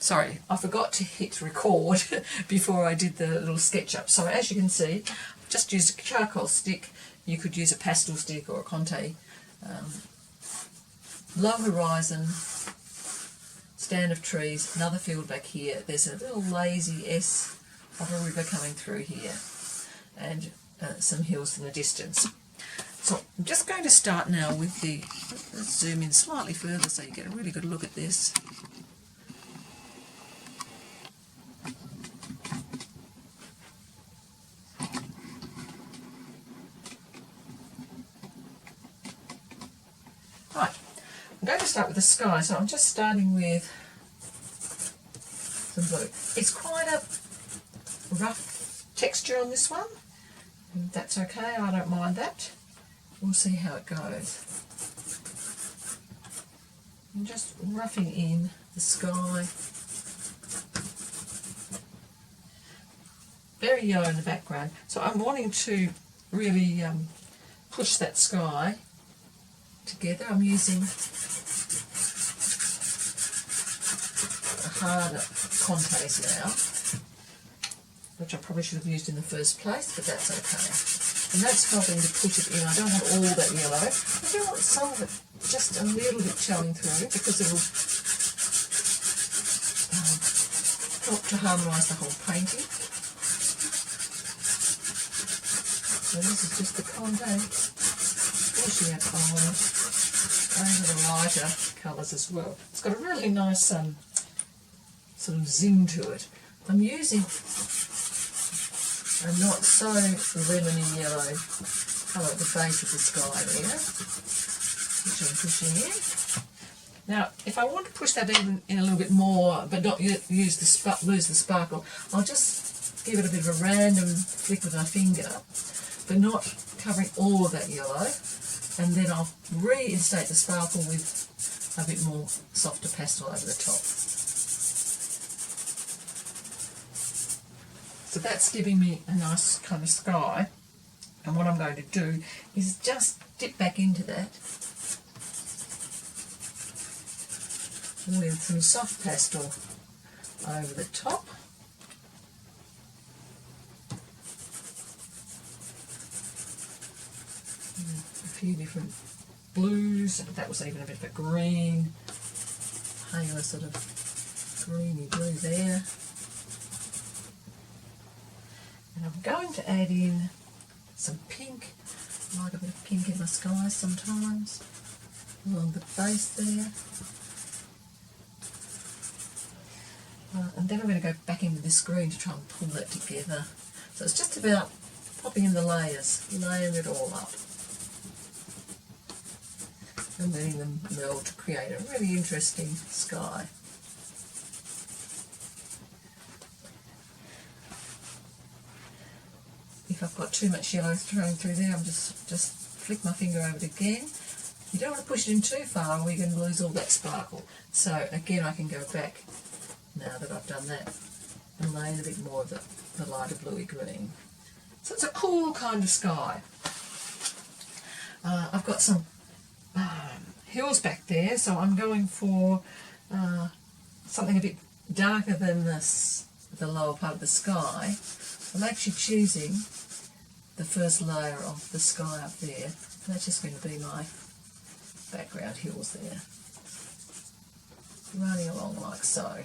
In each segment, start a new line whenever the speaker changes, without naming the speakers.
Sorry, I forgot to hit record before I did the little sketch up. So as you can see, I've just used a charcoal stick. You could use a pastel stick or a Conte. Low horizon, stand of trees, another field back here. There's a little lazy S of a river coming through here, and some hills in the distance. So I'm just going to start now with the, let's zoom in slightly further so you get a really good look at this. Right, I'm going to start with the sky, so I'm just starting with some blue. It's quite a rough texture on this one, and that's okay, I don't mind that. We'll see how it goes. I'm just roughing in the sky. Very yellow in the background, so I'm wanting to really push that sky together. I'm using a harder Contes now, which I probably should have used in the first place, but that's okay. And that's helping to push it in. I don't want all that yellow. I do want some of it just a little bit showing through because it will help to harmonise the whole painting. So this is just the Conte pushing it on over the lighter colours as well. It's got a really nice sort of zing to it. I'm using a not so lemony yellow colour at the base of the sky there, which I'm pushing in. Now, if I want to push that even in a little bit more, but not lose the sparkle, I'll just give it a bit of a random flick with my finger, but not covering all of that yellow, and then I'll reinstate the sparkle with a bit more softer pastel over the top. So that's giving me a nice kind of sky, and what I'm going to do is just dip back into that with some soft pastel over the top. A few different blues, and that was even a bit of a green, paler sort of greeny blue there. And I'm going to add in some pink. I like a bit of pink in the sky sometimes, along the base there. And then I'm going to go back into this green to try and pull that together. So it's just about popping in the layers, layering it all up, and letting them meld to create a really interesting sky. If I've got too much yellow thrown through there, I'm just flick my finger over it again. You don't want to push it in too far or you're going to lose all that sparkle. So again, I can go back now that I've done that and lay in a bit more of the lighter bluey green. So it's a cool kind of sky. I've got some hills back there, so I'm going for something a bit darker than the lower part of the sky. I'm actually choosing the first layer of the sky up there, and that's just going to be my background hills there, running along like so.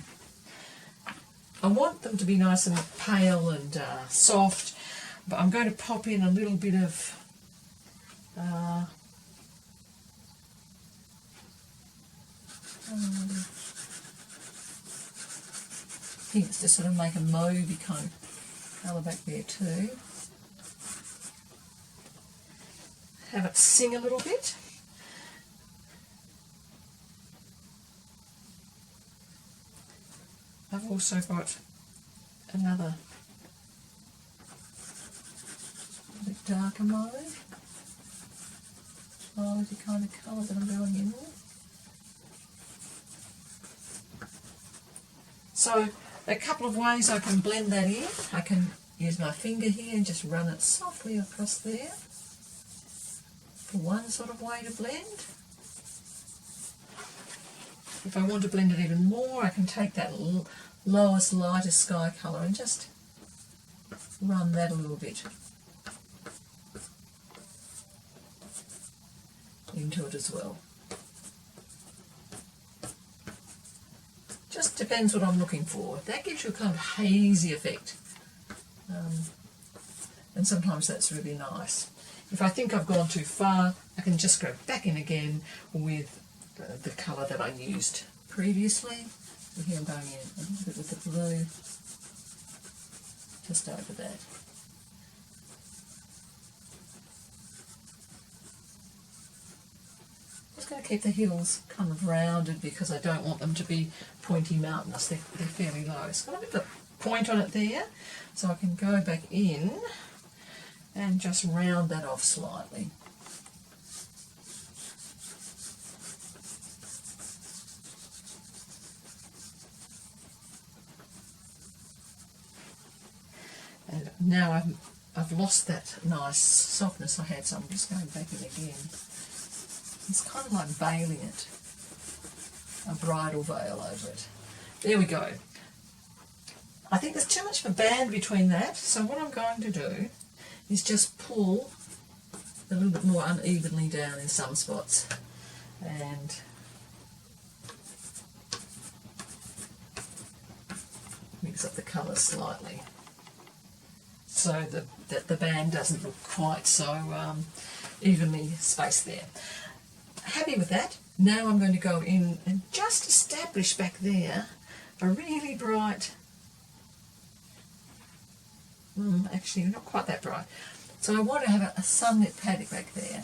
I want them to be nice and pale and soft, but I'm going to pop in a little bit of pinks to sort of make a mauvey kind of colour back there too. Have it sing a little bit. I've also got another bit darker mauve, violet kind of colour that I'm going in with. So a couple of ways I can blend that in. I can use my finger here and just run it softly across there for one sort of way to blend. if I want to blend it even more, I can take that lowest, lightest sky colour and just run that a little bit into it as well. Just depends what I'm looking for. That gives you a kind of hazy effect. And sometimes that's really nice. If I think I've gone too far, I can just go back in again with the colour that I used previously. And here I'm going in a little bit with the blue, just over that. Just going to keep the hills kind of rounded because I don't want them to be pointy mountainous. They're fairly low. It's got a bit of a point on it there, so I can go back in and just round that off slightly. And now I've lost that nice softness I had, so I'm just going back in again. It's kind of like veiling it, a bridal veil over it. There we go. I think there's too much of a band between that, so what I'm going to do is just pull a little bit more unevenly down in some spots and mix up the colours slightly so that the band doesn't look quite so evenly spaced there. Happy with that. Now I'm going to go in and just establish back there a really bright, actually not quite that bright. So I want to have a sunlit paddock back there.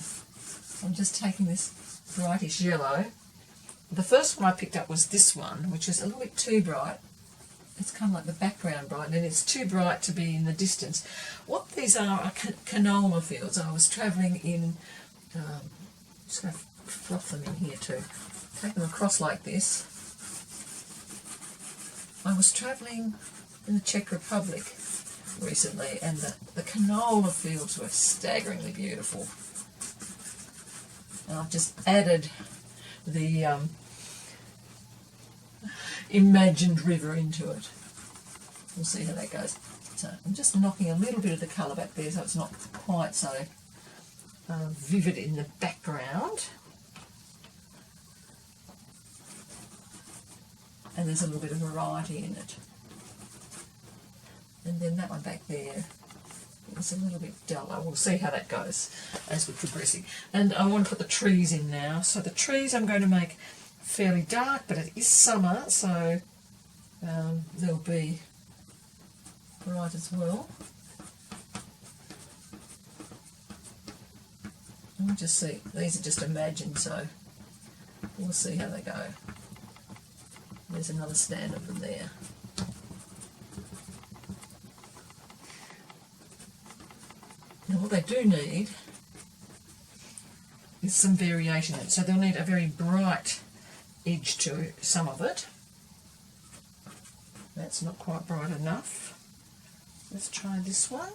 I'm just taking this brightish yellow. The first one I picked up was this one, which is a little bit too bright. It's kind of like the background bright, and it's too bright to be in the distance. What these are canola fields. I was travelling in, just going to fluff them in here too. Take them across like this. I was travelling in the Czech Republic recently, and the canola fields were staggeringly beautiful. And I've just added the imagined river into it. We'll see how that goes. So I'm just knocking a little bit of the colour back there so it's not quite so vivid in the background. And there's a little bit of variety in it. And then that one back there is a little bit duller. We'll see how that goes as we're progressing. And I want to put the trees in now. So the trees I'm going to make fairly dark, but it is summer, so they'll be bright as well. And we'll just see. These are just imagined, so we'll see how they go. There's another stand of them there. Now what they do need is some variation in it. So they'll need a very bright edge to some of it. That's not quite bright enough. Let's try this one.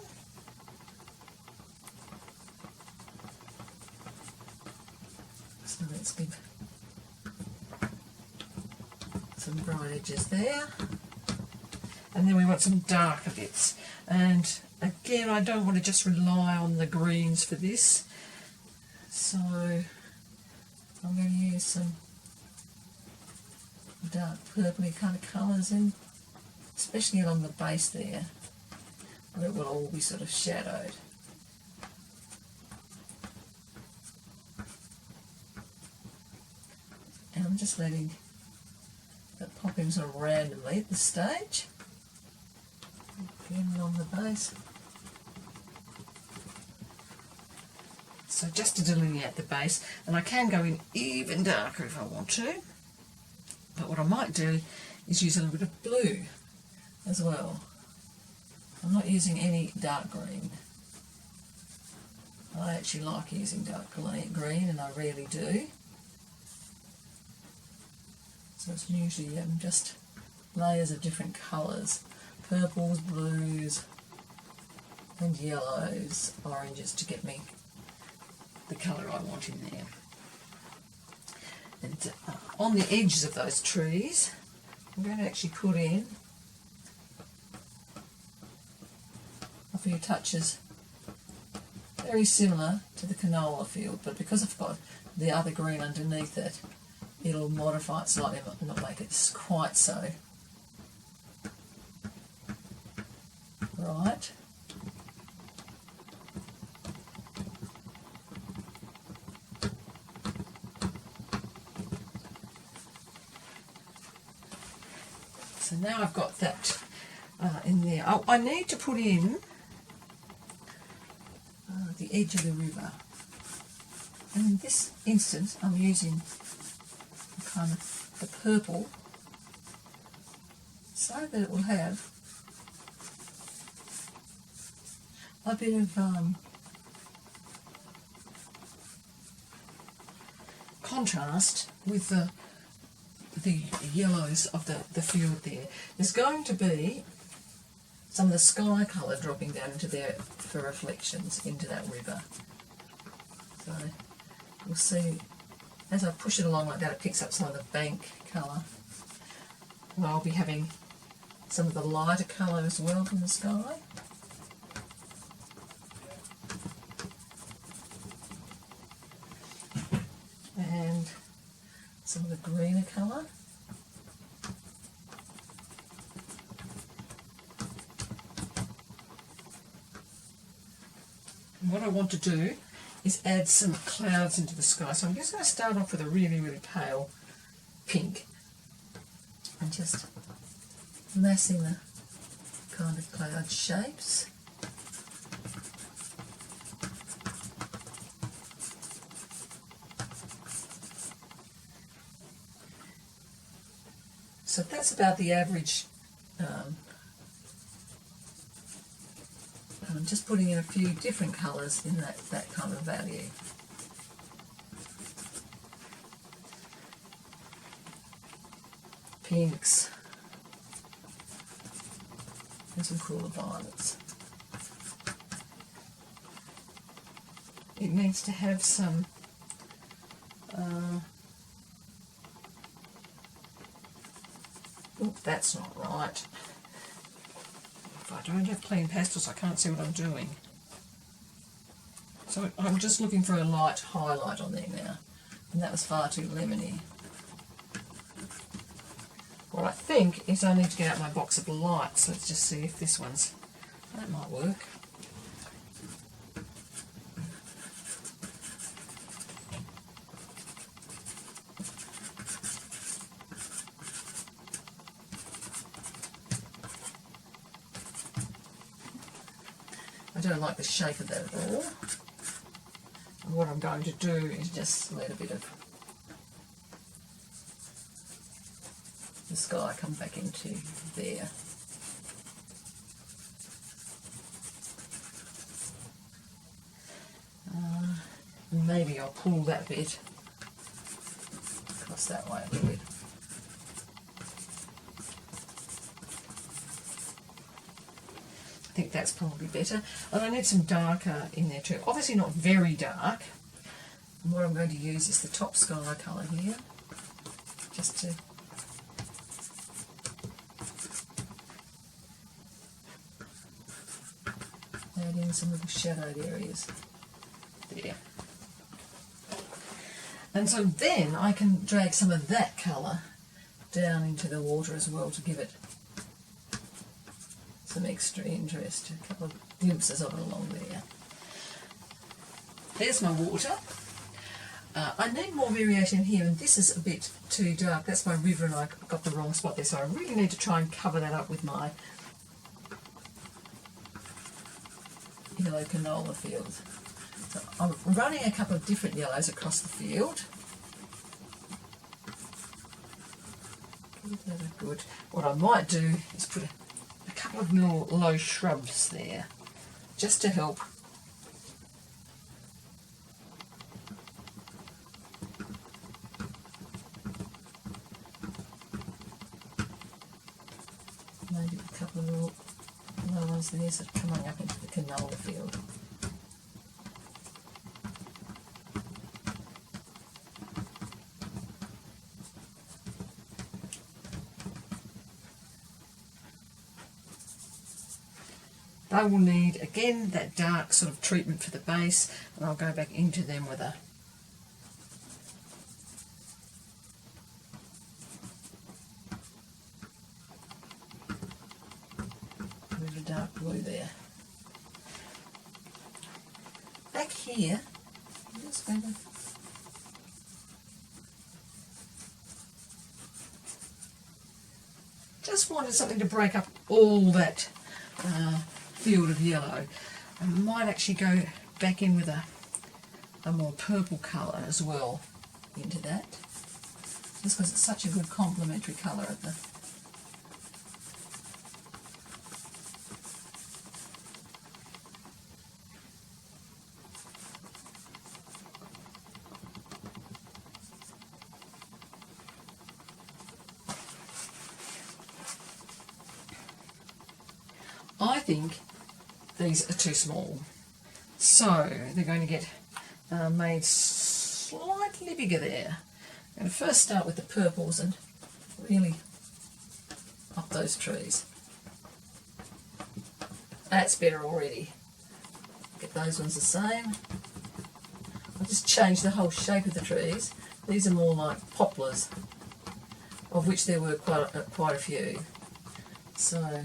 So let's give some bright edges there. And then we want some darker bits. And again, I don't want to just rely on the greens for this. So I'm going to use some dark purpley kind of colours in, especially along the base there, where it will all be sort of shadowed. And I'm just letting that pop in sort of randomly at this stage. Again along the base. So just to delineate the base, and I can go in even darker if I want to, but what I might do is use a little bit of blue as well. I'm not using any dark green. I actually like using dark green, and I rarely do. So it's usually just layers of different colours. Purples, blues, and yellows, oranges to get me the colour I want in there. And on the edges of those trees, I'm going to actually put in a few touches very similar to the canola field, but because I've got the other green underneath it, it'll modify it slightly, not make it quite so. Right. So now I've got that in there. Oh, I need to put in the edge of the river. And in this instance, I'm using kind of the purple so that it will have a bit of contrast with the yellows of the field there. There's going to be some of the sky colour dropping down into there for reflections into that river. So we'll see, as I push it along like that, it picks up some of the bank colour. And I'll be having some of the lighter colour as well from the sky. And some of the greener colour. And what I want to do is add some clouds into the sky. So I'm just going to start off with a really, really pale pink and just massing the kind of cloud shapes. So that's about the average. I'm just putting in a few different colours in that kind of value. Pinks and some cooler violets. It needs to have some oh, that's not right. If I don't have clean pastels, I can't see what I'm doing. So I'm just looking for a light highlight on there now, and that was far too lemony. What I think is I need to get out my box of lights. Let's just see if this one's, that might work. I don't like the shape of that at all. And what I'm going to do is just let a bit of the sky come back into there. Maybe I'll pull that bit across that way a little bit. I think that's probably better. And I need some darker in there too. Obviously not very dark. And what I'm going to use is the top sky colour here, just to add in some little shadowed areas there. And so then I can drag some of that colour down into the water as well to give it some extra interest. A couple of glimpses of it along there. There's my water. I need more variation here, and this is a bit too dark. That's my river, and I got the wrong spot there, so I really need to try and cover that up with my yellow canola field. So I'm running a couple of different yellows across the field. Good. What I might do is put a couple of little low shrubs there, just to help maybe a couple of little low ones there that are coming up into the canola field. They will need, again, that dark sort of treatment for the base, and I'll go back into them with a bit of dark blue there. Back here, I'm just going to wanted something to break up all that field of yellow. I might actually go back in with a more purple colour as well into that, just because it's such a good complementary colour at the I think these are too small, so they're going to get made slightly bigger there. I'm going to first start with the purples and really up those trees. That's better already. Get those ones the same. I'll just change the whole shape of the trees. These are more like poplars, of which there were quite a few. So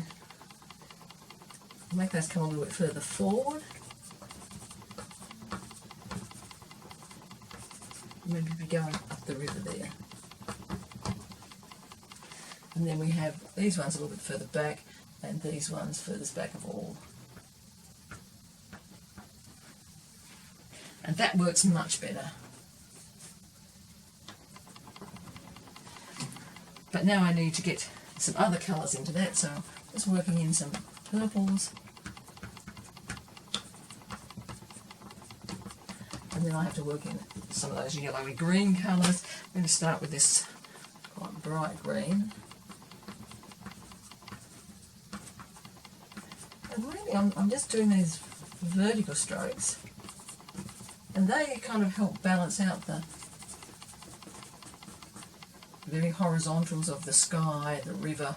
make those come a little bit further forward. Maybe be going up the river there. And then we have these ones a little bit further back, and these ones furthest back of all. And that works much better. But now I need to get some other colours into that, so I'm just working in some purples. And then I have to work in some of those yellowy green colours. I'm going to start with this quite bright green. And really I'm just doing these vertical strokes, and they kind of help balance out the very horizontals of the sky, the river,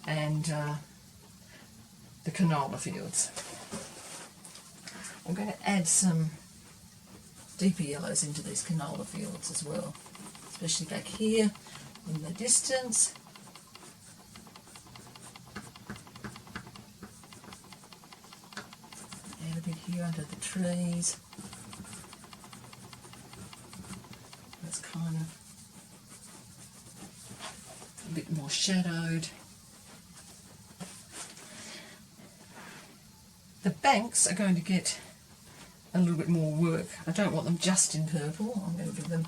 and the canola fields. I'm going to add some deeper yellows into these canola fields as well, especially back here in the distance. Add a bit here under the trees. That's kind of a bit more shadowed. The banks are going to get a little bit more work. I don't want them just in purple. I'm going to give them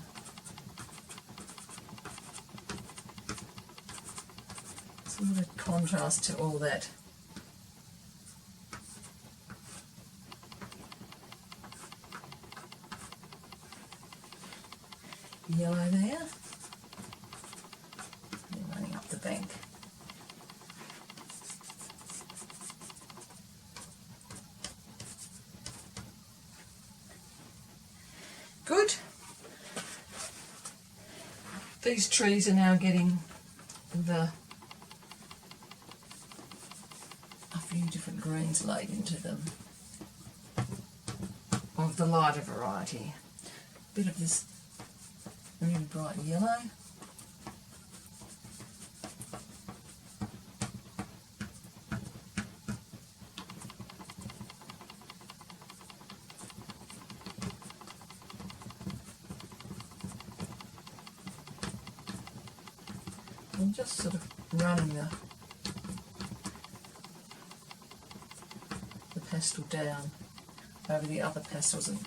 some of a contrast to all that yellow there. And running up the bank. Good. These trees are now getting a few different greens laid into them of the lighter variety. A bit of this really bright yellow. I'm just sort of running the pastel down over the other pastels and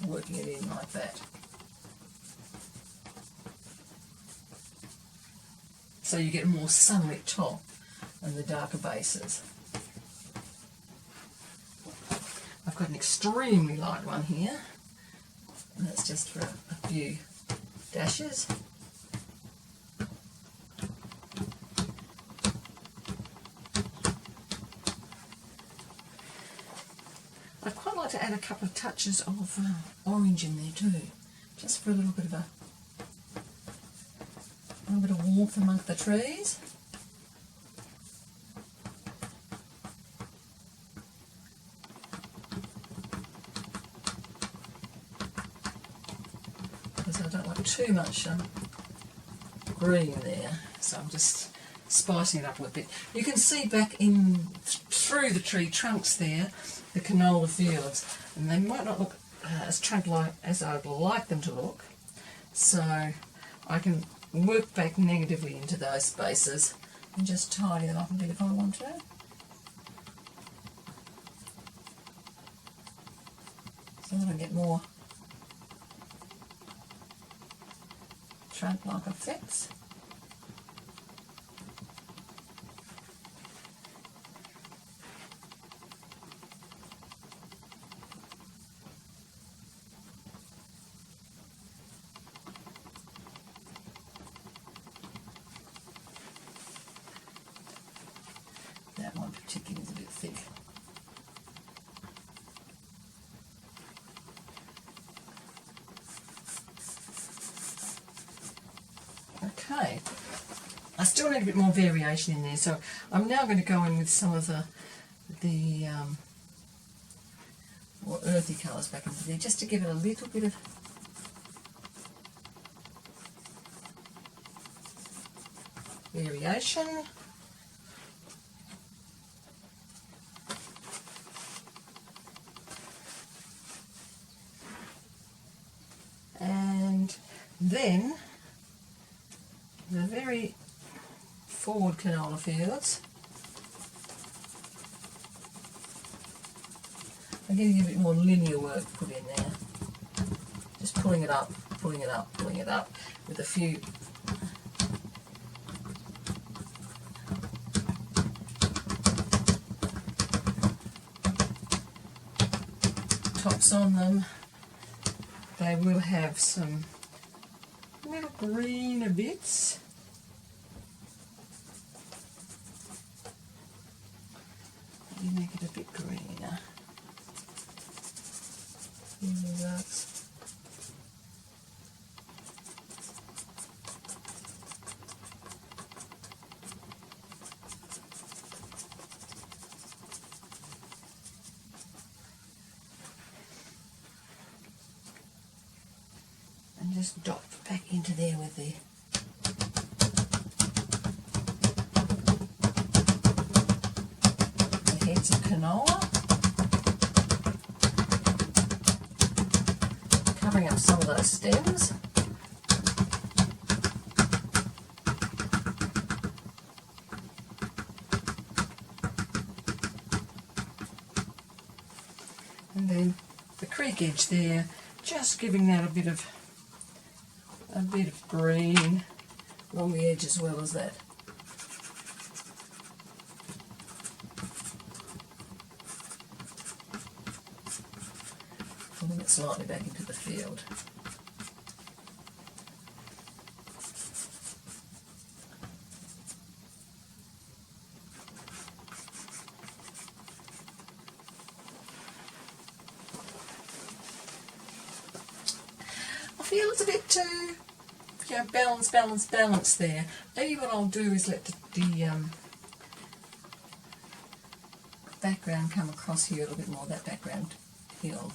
working it in like that. So you get a more sunlit top and the darker bases. I've got an extremely light one here, and that's just for a few dashes. I'd quite like to add a couple of touches of orange in there too, just for a little bit of warmth among the trees. too much green there, so I'm just spicing it up a little bit. You can see back in through the tree trunks there the canola fields, and they might not look as trunk-like as I'd like them to look, so I can work back negatively into those spaces and just tidy them up a bit if I want to. So that I get more trunk-like effects. That one particularly is a bit thick. Okay, I still need a bit more variation in there, so I'm now going to go in with some of the more earthy colours back into there, just to give it a little bit of variation. And then the very forward canola fields, I'm getting a bit more linear work put in there. Just pulling it up, pulling it up, pulling it up with a few tops on them. They will have some little greener bits. You make it a bit greener. That's and just dot back into there with the heads of canola, covering up some of those stems. And then the creek edge there, just giving that a bit of green along the edge as well as that. Pulling it slightly back into the field. I feel it's a bit too balance there. Maybe what I'll do is let the background come across here a little bit more, that background hill.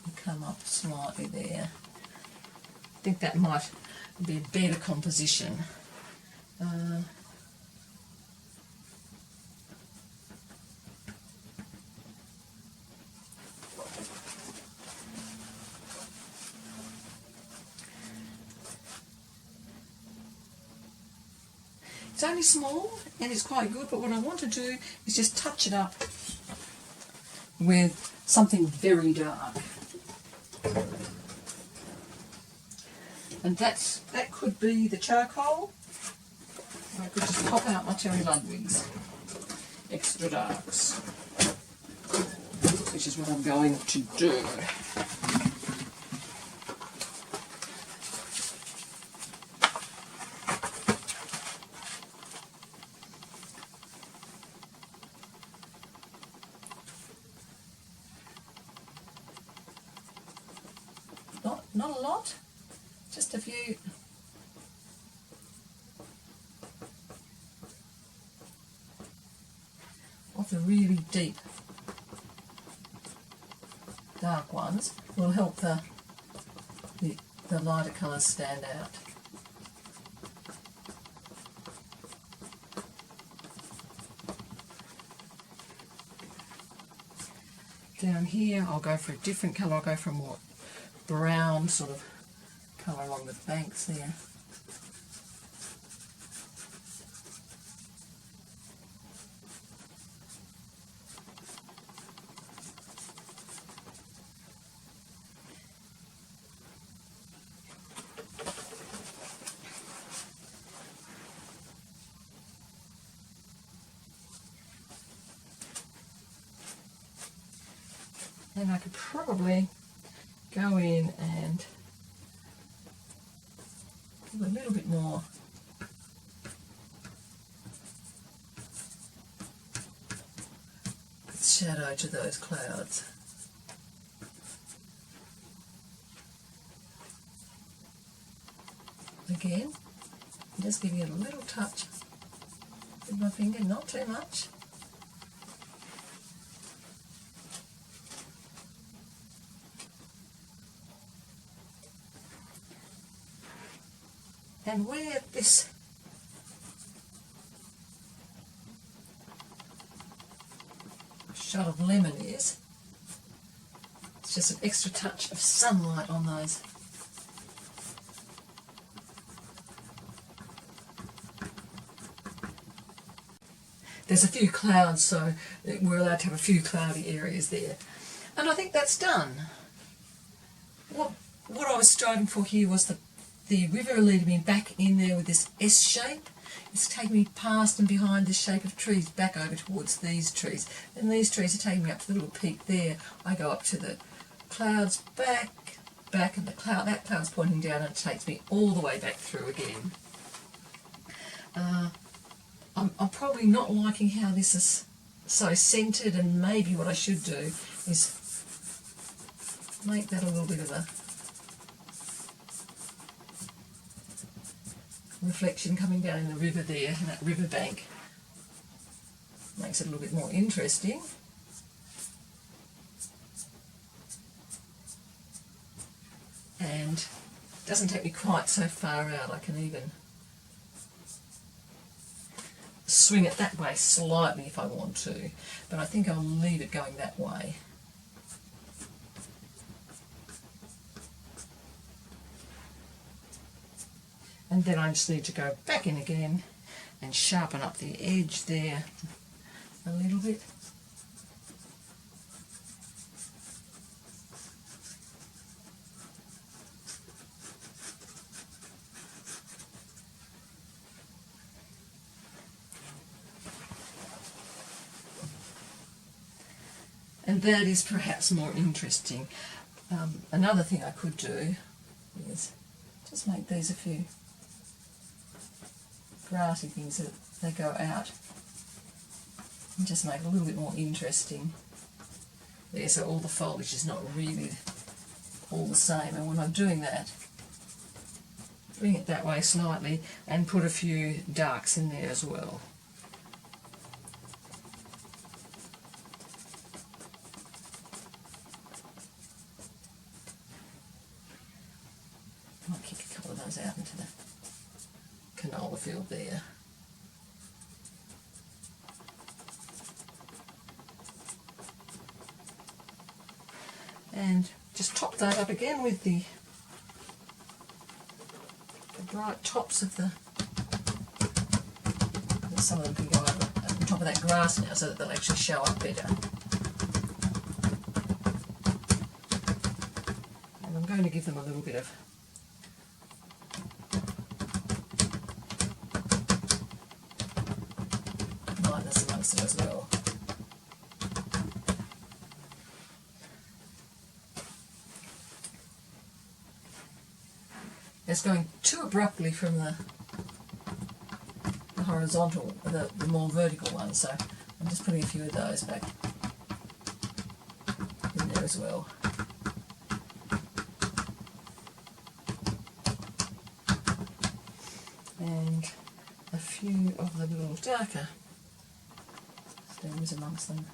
And come up slightly there. I think that might be a better composition. It's only small and it's quite good, but what I want to do is just touch it up with something very dark. And that could be the charcoal. I could just pop out my Terry Ludwig's extra darks, which is what I'm going to do. Not a lot, just a few. Of the really deep dark ones will help the the lighter colours stand out. Down here I'll go for a different colour. I'll go for a more brown sort of colour along the banks there. And I could probably go in and give a little bit more shadow to those clouds. Again, just giving it a little touch with my finger, not too much. And where this shot of lemon is, it's just an extra touch of sunlight on those. There's a few clouds, so we're allowed to have a few cloudy areas there. And I think that's done. What I was striving for here was the river leading me back in there with this S shape. It's taking me past and behind this shape of trees back over towards these trees. And these trees are taking me up to the little peak there. I go up to the clouds, back, and that cloud's pointing down, and it takes me all the way back through again. I'm probably not liking how this is so centred, and maybe what I should do is make that a little bit of a reflection coming down in the river there, in that river bank. Makes it a little bit more interesting. And doesn't take me quite so far out. I can even swing it that way slightly if I want to, but I think I'll leave it going that way. And then I just need to go back in again and sharpen up the edge there a little bit. And that is perhaps more interesting. Another thing I could do is just make these a few grassy things that they go out and just make it a little bit more interesting there, so all the foliage is not really all the same. And when I'm doing that, bring it that way slightly and put a few darks in there as well. Might kick a couple of those out into the canola field there. And just top that up again with the bright tops of the, some of them can go over at the top of that grass now so that they'll actually show up better. And I'm going to give them a little bit of lightness amongst them as well. It's going too abruptly from the horizontal, the more vertical one, so I'm just putting a few of those back in there as well. And a few of the little darker stems amongst them.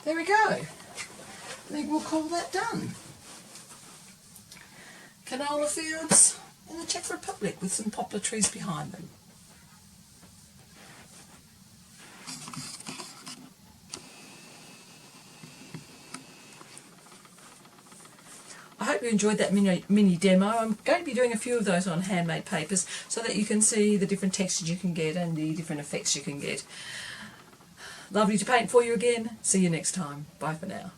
there we go. I think we'll call that done. Canola fields in the Czech Republic with some poplar trees behind them. I hope you enjoyed that mini demo. I'm going to be doing a few of those on handmade papers so that you can see the different textures you can get and the different effects you can get. Lovely to paint for you again. See you next time. Bye for now.